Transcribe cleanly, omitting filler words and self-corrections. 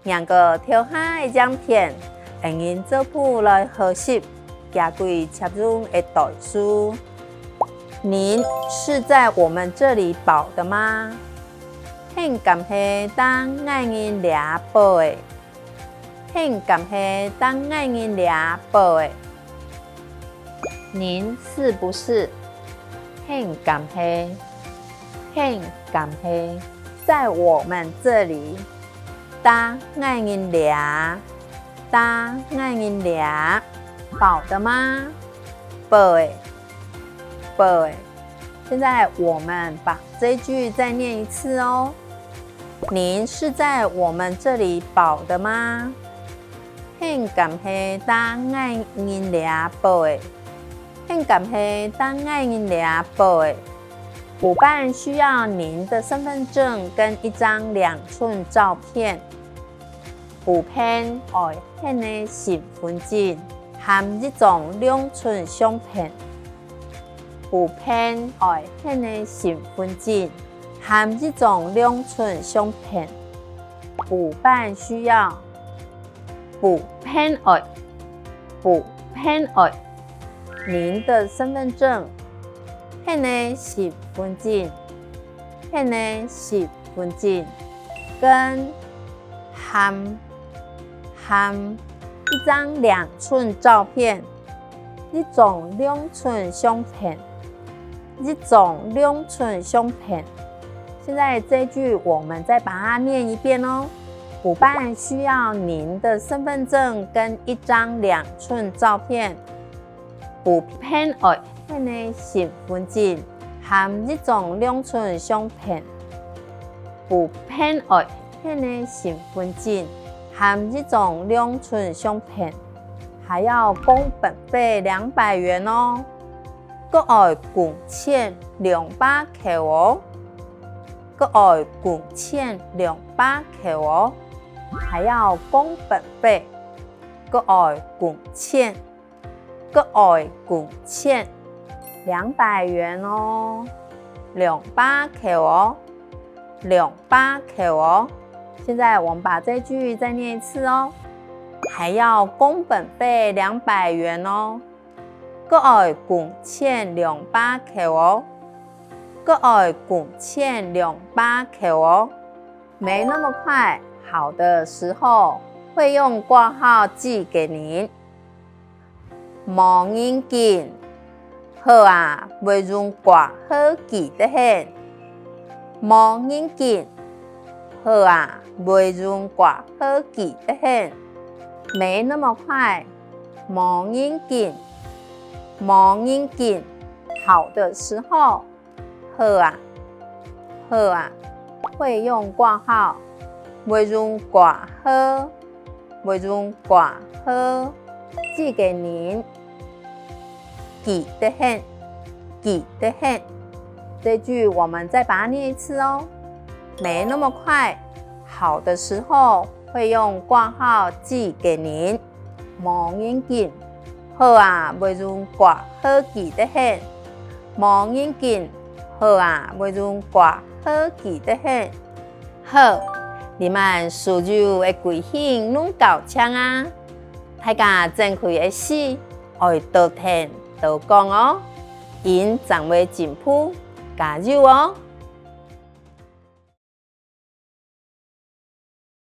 两个跳海的奖片，用因做谱来学习，加贵插入的代书。您是在我们这里报的吗？很感谢当爱人俩报的，很感谢当爱人俩报的。您是不是？很感谢，很感谢，在我们这里。当爱人俩，当爱人俩，报的吗？报的，报的。现在我们把这句再念一次哦。您是在我们这里报的吗？很感谢当爱人俩报的，很感谢当爱人俩报的。补办需要您的身份证跟一张2寸照片。补办要显的身份证和一张2寸相片。补办要显的身份证和一张2寸相片。补办需要。补办要，补办要您的身份证。显的身份证，显的身份证跟一张2寸照片，一张2寸相片，一张2寸相片。现在这句我们再把它念一遍哦。补办需要您的身份证跟一张2寸照片。补办要显的身份证和一张2寸相片。补办要显的身份证和一张2寸相片，还要工本费200元哦。阁要共欠200块哦。阁要共欠200块哦。还要工本费，阁要共欠，阁要共欠200元哦，200块哦，200块哦。现在我们把这句再念一次哦。还要工本费200元哦，阁要共欠200块哦，阁要共欠200块哦。没那么快。好的时候会用挂号寄给您。冇要紧，好啊，袂用挂号寄得很。冇要紧，好啊，袂用挂号寄得很。没那么快，冇要紧，冇要紧。好的时候，好啊，好啊，会用挂号。袂用挂号，袂用挂号，寄给您。寄得很，寄得很。这句我们再把它念一次哦。没那么快，好的时候会用挂号寄给您。冇要紧，好啊，袂用挂号寄得很。冇要紧，好啊，袂用挂号寄得很。好。你们所有的贵姓拢够呛啊！大家正开的事，爱多听多讲哦，因长为进步，加油哦！